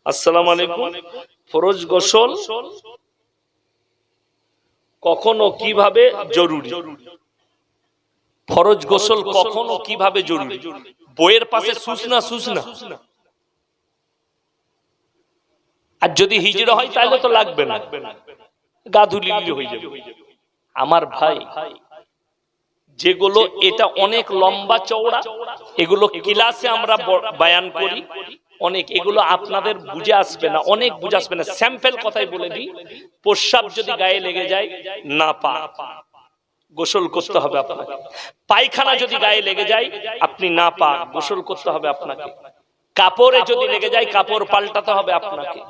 আসসালামু আলাইকুম। ফরজ গোসল কখনো কিভাবে জরুরি? ফরজ গোসল কখনো কিভাবে জরুরি? বইয়ের পাশে সুসনা আর যদি হিজড়া হয় তাহলে তো লাগবে না, গা ধুলিলি হয়ে যাবে। আমার ভাই, যেগুলো এটা অনেক লম্বা চওড়া, এগুলো ক্লাসে আমরা বয়ান করি অনেক, এগুলো আপনাদের বুঝে আসবে না, অনেক বুঝে আসবে না। স্যাম্পল কথাই বলে দিই, প্রস্রাব যদি গায়ে লেগে যায় না পা গোসল করতে হবে আপনাকে। পায়খানা যদি গায়ে লেগে যায় আপনি না পা গোসল করতে হবে আপনাকে। কাপড়ে যদি লেগে যায় কাপড় পাল্টাতে হবে আপনাকে।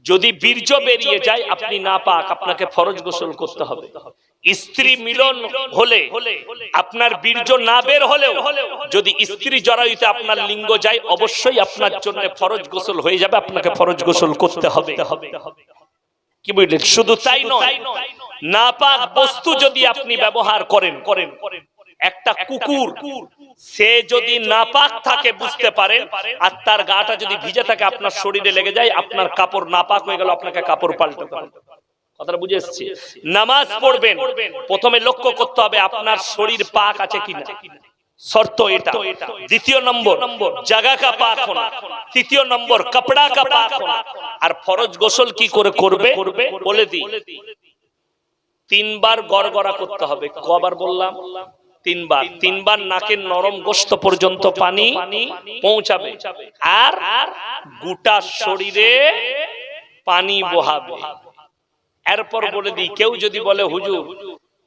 যদি বীর্য বেরিয়ে যায় আপনি না পাক, আপনাকে ফরজ গোসল করতে হবে। স্ত্রী মিলন হলে আপনার বীর্য না বের হলেও যদি স্ত্রী জরায়ুতে আপনার লিঙ্গ যায় অবশ্যই আপনার জন্য ফরজ গোসল হয়ে যাবে, আপনাকে ফরজ গোসল করতে হবে। কি বুঝলেন? শুধু তাই নয়, নাপাক বস্তু যদি আপনি ব্যবহার করেন, একটা কুকুর সে যদি নাপাক থাকে বুঝতে পারেন আর তার গাটা যদি ভিজে থাকে আপনার শরীরে লেগে যায়, আপনার কাপড় নাপাক হয়ে গেল, আপনাকে কাপড় পাল্টাতে হবে। কথাটা বুঝে এসেছি? নামাজ পড়বেন, প্রথমে লক্ষ্য করতে হবে আপনার শরীর পাক আছে কিনা, শর্ত এটা। দ্বিতীয় নম্বর জায়গা কা পাক হোনা, তৃতীয় নম্বর কাপড়া কা পাক হোনা। আর ফরজ গোসল কি করে করবে বলে দিই, 3 বার গড়গড়া করতে হবে। কবার বললাম? 3 বার। 3 বার নাকের নরম গোশত পর্যন্ত পানি পৌঁছাবে আর গোটা শরীরে পানি বহাবে। এরপর বলে দিই, কেউ যদি বলে হুজুর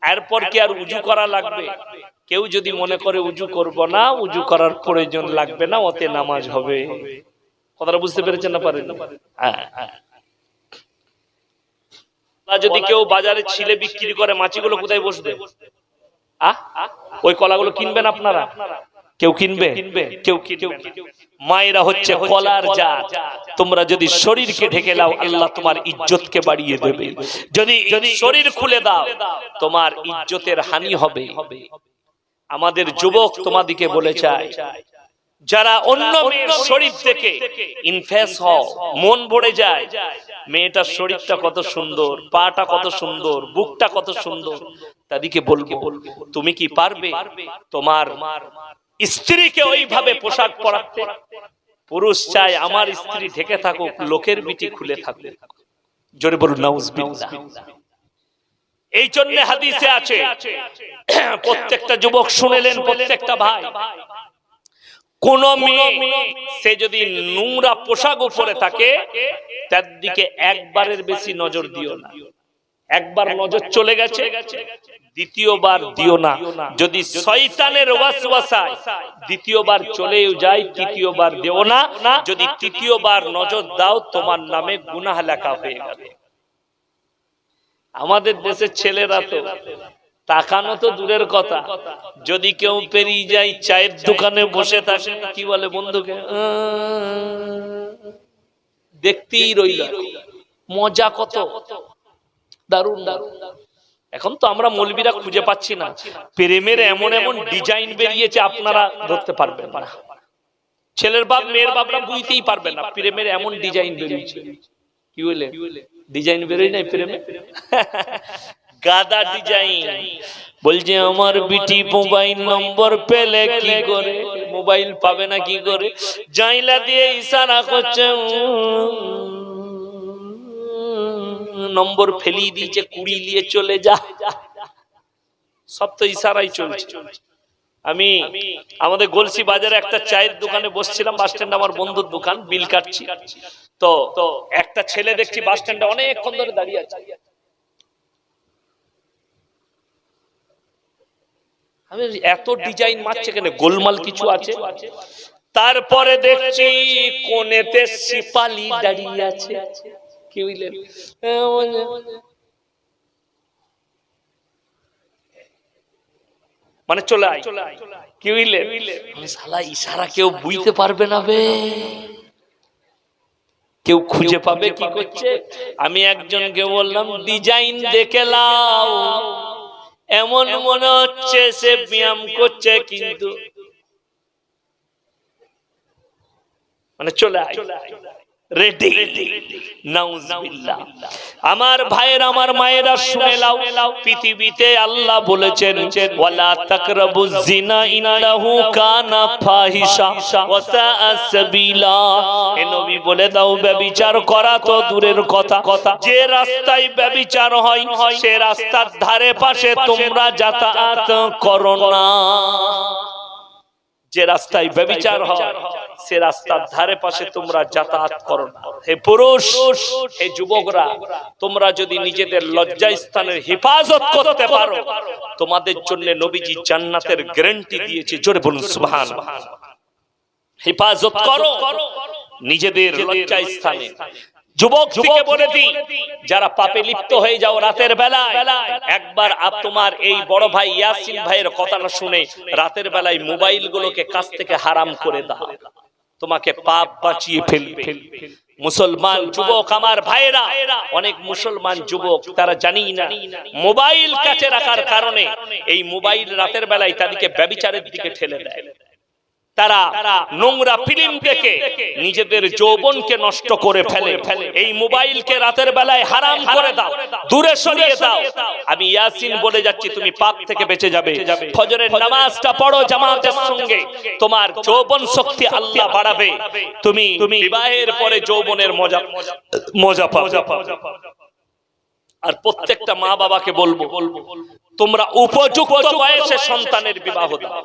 এরপর কি আর উজু করা লাগবে, কেউ যদি মনে করে উজু করব না, উজু করার প্রয়োজন লাগবে না, ওতে নামাজ হবে। কথাটা বুঝতে পেরেছেন না পারেন? হ্যাঁ। যদি কেউ বাজারে ছিলে বিক্রি করে, মাছিগুলো কোথায় বসবে? ওই কলাগুলো কিনবেন আপনারা? কেউ কিনবে? কেউ কিনবে না। মায়েরা হচ্ছে কলার জাত। তোমরা যদি শরীরকে ঢেকে দাও আল্লাহ তোমার ইজ্জতকে বাড়িয়ে দেবে, যদি শরীর খুলে দাও তোমার ইজ্জতের হানি হবে। আমাদের যুবক তোমাদিকে বলে চাই, যারা অন্য মেয়ের শরীর থেকে ইনফেস হও, মন ভরে যায়, মেয়েটার শরীরটা কত সুন্দর, পাটা কত সুন্দর, বুকটা কত সুন্দর, তাদেরকে বলবো তুমি কি পারবে তোমার স্ত্রীকে ওইভাবে পোশাক পরাতে? পুরুষ চায় আমার স্ত্রী ঢেকে থাকুক, লোকের বিটি খুলে থাকবে। জোরে বলুন নাউজুবিল্লাহ। এই জন্য হাদিসে আছে, প্রত্যেকটা যুবক শুনেলেন, প্রত্যেকটা ভাই, কোন মেয়ে সে যদি নোংরা পোশাক পরে থাকে তার দিকে একবারের বেশি নজর দিও না। একবার নজর চলে গেছে দ্বিতীয়বার দিও না। যদি শয়তানের ওয়াসওয়াসায় দ্বিতীয়বার চলেও যায় তৃতীয়বার দিও না। যদি তৃতীয়বার নজর দাও তোমার নামে গুনাহ লেখা হয়ে যাবে। আমাদের দেশের ছেলেরা তো তাকানো তো দূরের কথা, যদি কেউ পেরিয়ে যায় চায়ের দোকানে বসে থাকে, কি বলে বন্ধুকে দেখতেই রইল, মজা কত দারুণ দারুণ। এখন তো আমরা মৌলবীরা খুঁজে পাচ্ছি না, প্রেমের এমন এমন ডিজাইন বেরিয়েছে আপনারা ধরতে পারবেন না। ছেলের বাপ মেয়ের বাপরা বুঝতেই পারবে না, প্রেমের এমন ডিজাইন বেরিয়েছে। কি বলে ডিজাইন বেরোয় নাই প্রেমে? গাদা ডিজাইন। বলছে আমার বিটি মোবাইল নম্বর পেলে কি করে, মোবাইল পাবে না কি করে, জাইলা দিয়ে ইশারা করছে, নম্বর ফেলিয়ে দিয়েছে, কুড়ি নিয়ে চলে যা। সব তো ইশারাই চলছে। আমি আমাদের গলসি বাজারে একটা চায়ের দোকানে বসছিলাম, বাস স্ট্যান্ড আমার বন্ধুর দোকান, বিল কাটছি। তো একটা ছেলে দেখছি বাস স্ট্যান্ডে অনেকক্ষণ ধরে দাঁড়িয়ে আছে। আমি এত ডিজাইন মারছে কেন, গোলমাল কিছু আছে। তারপরে দেখছি কোণেতে সিপালি দাঁড়িয়ে আছে। কি বুঝলেন? মানে চলে আয়। কি বুঝলেন? শালা ইশারা কেউ বুঝতে পারবে না বে, কেউ খুঁজে পাবে কি করছে। আমি একজনকে বললাম ডিজাইন দেখে লাও, এমন মনে হচ্ছে সে ব্যায়াম করছে, কিন্তু মানে চলে আয়। রেডি। নাউজুবিল্লাহ। আমার ভাইয়ের, আমার মায়েরা শুনে লাও, পৃথিবীতে আল্লাহ বলেছেন ওয়ালা তাকরাবুজ জিনা ইন্নাহু কানা ফাহিশা ওয়া সাআ সাবিলা। এ নবী বলে দাও, ব্যভিচার করা তো দূরের কথা, যে রাস্তায় ব্যভিচার হয় সে রাস্তার ধারে পাশে তোমরা যাতায়াত করো না। যে রাস্তায় ব্যভিচার হয় সে রাস্তার ধারে পাশে তোমরা যাতায়াত করো না। হে পুরুষ, হে যুবকরা, তোমরা যদি নিজেদের লজ্জা স্থানের হেফাজত করতে পারো, তোমাদের জন্য নবীজি জান্নাতের গ্যারান্টি দিয়েছে। জোরে বলুন সুবহানাল্লাহ। হেফাজত করো নিজেদের লজ্জা স্থানে। যুবক থেকে বলে দিই, যারা পাপে লিপ্ত হয়ে যাও রাতের বেলায়, একবার তোমার এই বড় ভাই ইয়াসিন ভাইয়ের কথা না শুনে রাতের বেলায় মোবাইল গুলোকে কাছ থেকে হারাম করে দাও, তোমাকে পাপ বাঁচিয়ে ফেলবে। মুসলমান যুবক আমার ভাইরা, অনেক মুসলমান যুবক তারা জানি না মোবাইল কাছে রাখার কারণে এই মোবাইল রাতের বেলায় তাদেরকে ব্যভিচারের দিকে ঠেলে দেয়। তারা নোংরা ফিল্ম দেখে নিজেদের যৌবনকে নষ্ট করে ফেলে। এই মোবাইলকে রাতের বেলায় হারাম করে দাও, দূরে সরিয়ে দাও। আমি ইয়াসিন বলে যাচ্ছি, তুমি পাপ থেকে বেঁচে যাবে। ফজরের নামাজটা পড়ো জামাতের সঙ্গে, তোমার যৌবন শক্তি আল্লাহ বাড়াবে। তুমি বিবাহের পরে যৌবনের মজা পাবে। আর প্রত্যেকটা মা বাবাকে বলবো, তোমরা উপযুক্ত বয়সে সন্তানের বিবাহ দাও।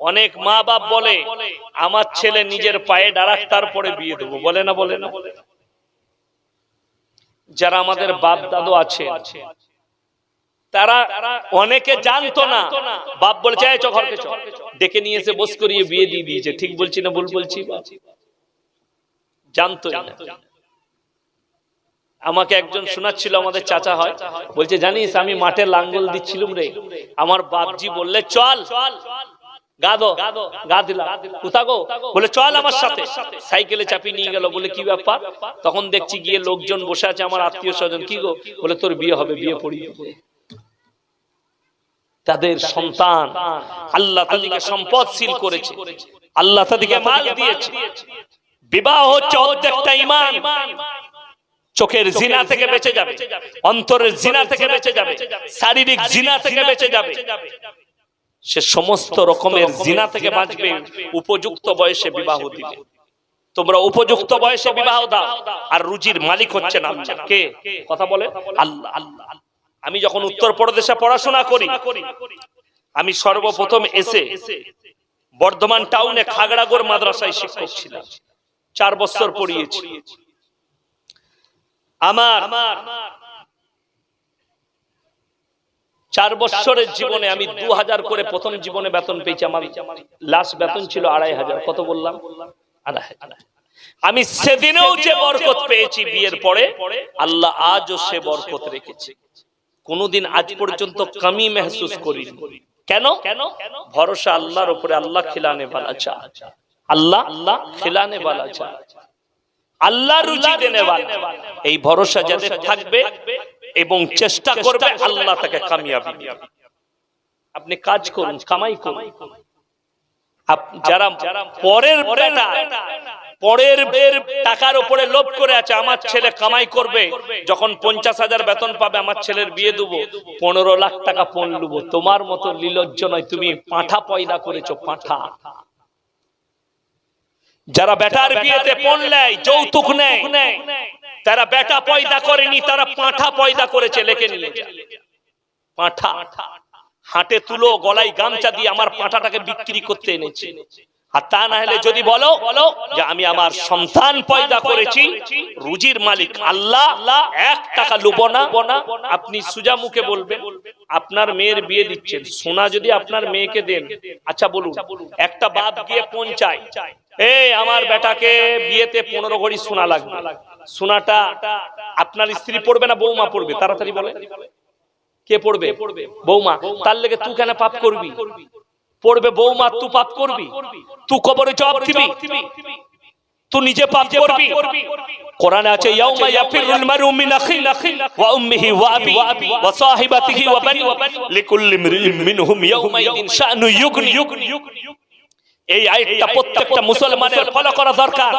অনেক মা বাপ বলে আমার ছেলে নিজের পায়ে দাঁড়াক তারপরে বিয়ে দেবো, বলে না বলে না। যারা আমাদের বাপ দাদু আছে তারা অনেকে জানতো না, বাপ বলেছে এই চল ঘরকে চল, ডেকে নিয়ে এসে বস করিয়ে বিয়ে দিয়ে দিয়েছে। ঠিক বলছি না ভুল বলছি? জানতো না। আমাকে একজন শোনাচ্ছিল, আমাদের চাচা হয়, বলছে জানিস আমি মাঠে লাঙ্গল দিচ্ছিলাম রে, আমার বাপজি বললে চল গা দিলাম। কোথা গো? বলে চল আমার সাথে। সাইকেলে চাপিয়ে নিয়ে গেল। বলে কি ব্যাপার? তখন দেখছি গিয়ে লোকজন বসে আছে, আমার আত্মীয় স্বজন। কি গো? বলে তোর বিয়ে হবে, বিয়ে পড়িয়ে দেবো। তাদের সন্তান আল্লাহ তাদেরকে সম্পদশীল করেছে, আল্লাহ তাদেরকে মাল দিয়েছে। বিবাহ হচ্ছে অর্ধেকটা ঈমান। চোখের জিনা থেকে বেঁচে যাবে, অন্তরের জিনা থেকে বেঁচে যাবে, শারীরিক জিনা থেকে বেঁচে যাবে। সে সমস্ত রকমের জিনা থেকে বাঁচবে উপযুক্ত বয়সে বিবাহ দিলে। তোমরা উপযুক্ত বয়সে বিবাহ দাও। আর রুজির মালিক হচ্ছেন আল্লাহ। কে? কথা বলে আল্লাহ। আমি যখন উত্তরপ্রদেশে পড়াশোনা করি, আমি সর্বপ্রথম এসে বর্ধমান টাউনে খাগড়াগড় মাদ্রাসায় শিক্ষক ছিলাম। 4 বছর পড়িয়েছি। আমার 4 বছরের জীবনে আমি 2000 করে প্রথম জীবনে বেতন পেয়েছি। আমার লাস্ট বেতন ছিল 2500। কত বললাম? 2500। আমি সেদিনেও যে বরকত পেয়েছি বিয়ের পরে, আল্লাহ আজও সে বরকত রেখেছে। কোনদিন আজ পর্যন্ত কমি महसूस করি। কেন? ভরসা আল্লাহর উপরে। আল্লাহ খিলানে वाला চা, আল্লাহ খিলানে वाला চা, আল্লাহ রুজি দেনে वाला। এই ভরসা যাদের থাকবে এবং চেষ্টা করবে, আল্লাহ তাকে কামিয়াবি দিবে। আপনি কাজ করুন, কামাই করুন। যারা পরের টাকার উপরে লোভ করে আছে, আমার ছেলে কামাই করবে, যখন 50,000 বেতন পাবে আমার ছেলের বিয়ে দেবো, 15 লাখ টাকা পণ লুবো। তোমার মতো নির্লজ্জ নয়, তুমি পাঁঠা পয়দা করেছো, পাঁঠা। যারা বেটার বিয়েতে পণ নেয়, যৌতুক নেয়, তারা বেটা পয়দা করেনি, তারা পাঁঠা পয়দা করেছে। লেখে নিয়ে পাঁঠা হাটে তুলো, গলায় গামছা দিয়ে আমার পাঁঠাটাকে বিক্রি করতে এনেছে। আর তা না হলে যদি বলো যে আমি আমার সন্তান পয়দা করেছি, রুজির মালিক আল্লাহ, 1 টাকা লুবো না। আপনি সুজা মুখে বলবেন আপনার মেয়ের বিয়ে দিচ্ছেন, সোনা যদি আপনার মেয়েকে দেন, আচ্ছা বলুন একটা বাপ গিয়ে পৌঁছায়, এই আমার বেটাকে বিয়েতে 15 ভরি সোনা লাগবে, সোনাটা আপনার স্ত্রী পড়বে না বৌমা পড়বে? তাড়াতাড়ি বলে কে পড়বে? বৌমা। তার লেগে তুই কেন পাপ করবি? পড়বে বৌমা, তুই পাপ করবি? তুই কবরে জবাব দিবি? তুই নিজে পাপ করবি? কোরআনে আছে ইয়াউমা ইয়াফিরুল মারউ মিন আখিহি ওয়া উম্মিহি ওয়া আবিহি ওয়া সাহিবাতিহি ওয়া বানি লিকুল্লি ইমরিইন মিনহুম ইয়াউমাইদিন শানু ইউগনি। এই আয়াতটা প্রত্যেকটা মুসলমানের ফলো করা দরকার।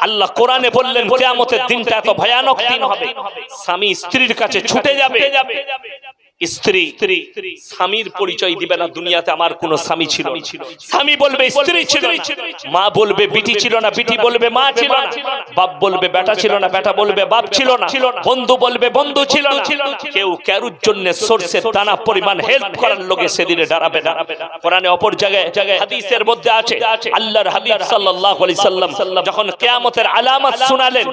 আল্লাহ কোরআনে বললেন কিয়ামতের দিনটা এত ভয়ানক দিন হবে, স্বামী স্ত্রীর কাছে ছুটে যাবে, স্ত্রী স্বামীর পরিচয় দিবে না, দুনিয়াতে আমার কোন স্বামী ছিল না। স্বামী বলবে স্ত্রী ছিল না, মা বলবে বিটি ছিল না, বিটি বলবে মা ছিল না, বাপ বলবে বেটা ছিল না, বেটা বলবে বাপ ছিল না, বন্ধু বলবে বন্ধু ছিল না। কেউ কারুর জন্য সরষের দানা পরিমাণ হেল্প করার লোকে সেদিনে দাঁড়াবে না। কোরআনে অপর জায়গায় হাদিসের মধ্যে আছে, আল্লাহর হাবিব সাল্লাল্লাহু আলাইহি সাল্লাম যখন কিয়ামতের আলামত শোনালেন,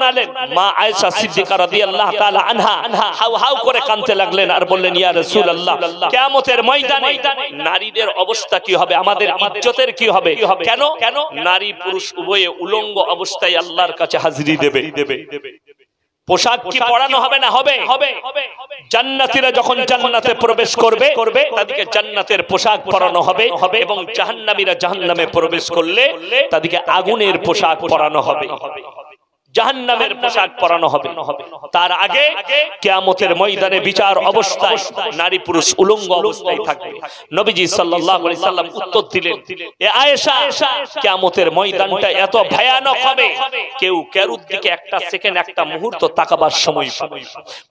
মা আয়েশা সিদ্দিকা রাদিয়াল্লাহু তাআলা আনহা হাউ হাউ করে কাঁদতে লাগলেন আর বললেন, ইয়া রাসূলুল্লাহ, কিয়ামতের ময়দানে নারীদের অবস্থা কি হবে, আমাদের ইজ্জতের কি হবে? কেন নারী পুরুষ উভয়ে উলঙ্গ অবস্থায় আল্লাহর কাছে হাজিরি দেবে। পোশাক কি পরানো হবে না? হবে। জান্নাতীরা যখন জান্নাতে প্রবেশ করবে তাদেরকে জান্নাতের পোশাক পরানো হবে, এবং জাহান্নামীরা জাহান্নামে প্রবেশ করলে তাদেরকে আগুনের পোশাক পরানো হবে, জাহান্নামের পোশাক পরানো হবে। তার আগে কিয়ামতের ময়দানে বিচার অবস্থায় নারী পুরুষ উলঙ্গ অবস্থায় থাকবে। নবীজি সাল্লাল্লাহু আলাইহি সাল্লাম উত্তর দিলেন, এ আয়েশা, কিয়ামতের ময়দানটা এত ভয়ানক হবে, কেউ কারুর দিকে একটা সেকেন্ড একটা মুহূর্ত তাকাবার সময় পাবে।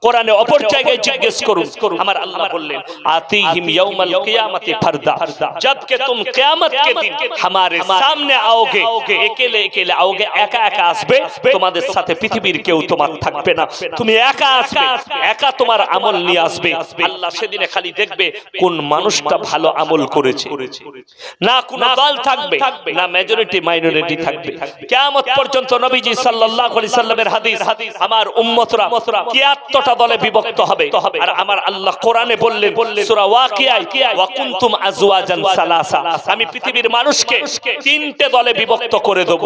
কোরআনে অপর জায়গায় জিজ্ঞেস করুন, আমার আল্লাহ বললেন, আতিহিম ইয়াউমাল কিয়ামতি ফারদা, जबकि तुम কিয়ামত के दिन हमारे सामने आओगे, একেলে একেলে आओगे, একা একা আসবে, তোমাদের সাথে পৃথিবীর কেউ তোমার থাকবে না, তুমি একা আসবে, একা তোমার আমল নিয়ে আসবে। আল্লাহ সেদিনে খালি দেখবে কোন মানুষটা ভালো আমল করেছে, না কোন দল থাকবে, না মেজরিটি মাইনরিটি থাকবে। কিয়ামত পর্যন্ত নবীজি সাল্লাল্লাহু আলাইহি সাল্লামের হাদিস, আমার উম্মতরা ৭৩টা দলে বিভক্ত হবে। আর আমার আল্লাহ কোরআনে বললেন সূরা ওয়াকিয়ায়, ওয়া কুনতুম আজওয়াজান সালাসা, আমি পৃথিবীর মানুষকে ৩টে দলে বিভক্ত করে দেব।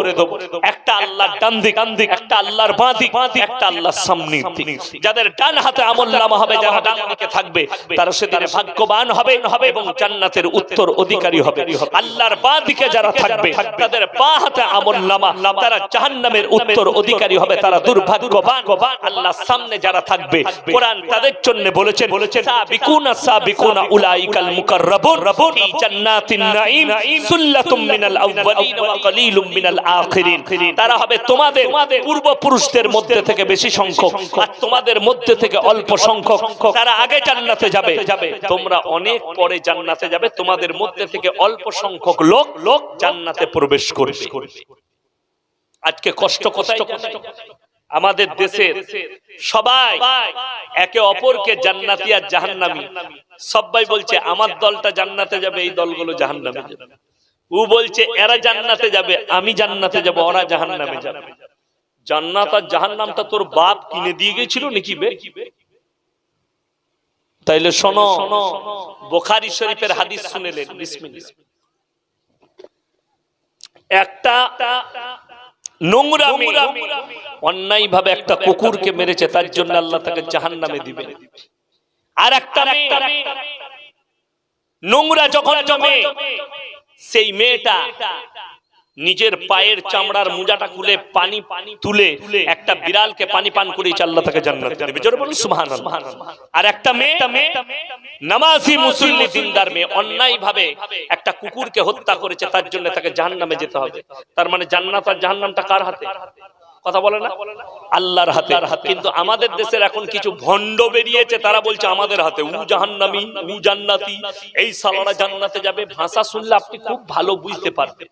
একটা আল্লাহর ডান দিক, একটা আল্লাহর বাঁ দিক, একটা আল্লাহর সামনে দিক। যাদের ডান হাতে আমলনামা হবে, যারা ডান দিকে থাকবে, তারা সেদিনে ভাগ্যবান হবে এবং জান্নাতের উত্তর অধিকারী হবে। আল্লাহর বাঁ দিকে যারা থাকবে, তাদের বাঁ হাতে আমলনামা, তারা জাহান্নামের উত্তর অধিকারী হবে, তারা দুর্ভাগ্যবান। আল্লাহর সামনে যারা থাকবে, কোরআন তাদের জন্য বলেছেন, সাবিকুনা সাবিকুনা উলাইকাল মুকাররাবুন ফি জান্নাতিন নাঈম সুল্লাতুম মিনাল আউয়ালিন ওয়া কলিলুম মিনাল আখিরিন। তারা হবে তোমাদের পূর্বপুরুষদের মধ্যে থেকে বেশি সংখ্যক, আর তোমাদের মধ্যে থেকে অল্প সংখ্যক। তারা আগে জান্নাতে যাবে, তোমরা অনেক পরে জান্নাতে যাবে, তোমাদের মধ্যে থেকে অল্প সংখ্যক লোক জান্নাতে প্রবেশ করবে। আজকে কষ্ট কোথায়? আমাদের দেশের সবাই একে অপরকে জান্নাতি আর জাহান্নামী, সবাই বলছে আমার দলটা জান্নাতে যাবে, এই দলগুলো জাহান্নামে যাবে। ও বলছে এরা জান্নাতে যাবে, আমি জান্নাতে যাব, ওরা জাহান্নামে যাবে। জান্নাত আর জাহান্নামটা তোর বাপ কিনে দিয়ে গেছিল নাকি বে? তাইলে শোনো, বুখারী শরীফের হাদিস শুনেলেন, বিসমিল্লাহ। একটা নোংরা মেয়ে অন্যায় ভাবে একটা কুকুরকে মেরেছে, তার জন্য আল্লাহ তাকে জাহান্নামে দিবে। আর একটা মেয়ে নোংরা যখন জমে, সেই মেয়েটা নিজের পায়ের চামড়ার মুজাটা খুলে পানি তুলে একটা বিড়ালকে পানি পান করিয়েছে, আল্লাহ তাকে জান্নাতে দেবে। জোরে বলুন সুবহানাল্লাহ। আর একটা মেয়ে নামাজি মুসল্লি দিনদার মেয়ে অন্যায় ভাবে একটা কুকুরকে হত্যা করেছে, তার জন্য তাকে জাহান্নামে যেতে হবে। তার মানে জান্নাত আর জাহান্নামটা কার হাতে? কথা বলে না, আল্লাহর হাতে। কিন্তু আমাদের দেশের এখন কিছু ভণ্ড বেরিয়েছে, তারা বলছে আমাদের হাতে, উ জাহান্নামী, উ জান্নাতি, এই সালারা জান্নাতে যাবে। ভাষা শুনলে আপনি খুব ভালো বুঝতে পারবেন।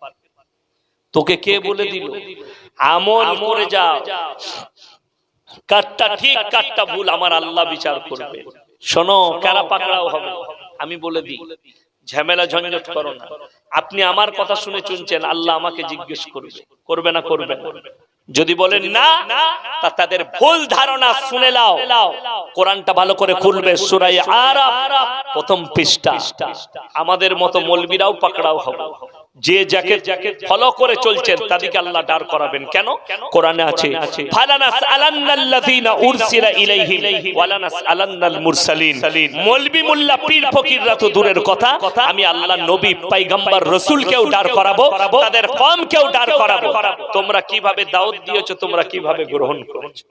তোকে কে বলে দিল? আমল করে যাও, কাটটা ঠিক কাটটা ভুল আমার আল্লাহ বিচার করবে। শোনো, কারা পাকড়াও হবে, আমি বলে দিই, ঝামেলা ঝঞ্ঝট করো না। আপনি আমার কথা শুনে চুনছেন, আল্লাহ আমাকে জিজ্ঞেস করবে না করবে? যদি বলেন না, তা তাদের ভুল ধারণা শুনে নাও। কোরআনটা ভালো করে খুলবে, সূরা আরাফ প্রথম পৃষ্ঠা। আমাদের মতো মৌলবীরাও পাকড়াও হবে। যে যাকে ফলো করে চলছেন তাদেরকে আল্লাহ দাঁড় করাবেন। কেন? কোরআনে আছে, ফালানাস আলান্নাল্লাযীনা উরসিলা ইলাইহিম ওয়ালানাস আলান্নাল মুরসালিন। মৌলবী মোল্লা পীর ফকিররা তো দূরের কথা, আমি আল্লাহ নবী পয়গম্বর রাসূলকেও দাঁড় করাবো, তাদের কওমকেও দাঁড় করাবো। তোমরা কিভাবে দাওয়াত দিয়েছো, তোমরা কিভাবে গ্রহণ করেছো।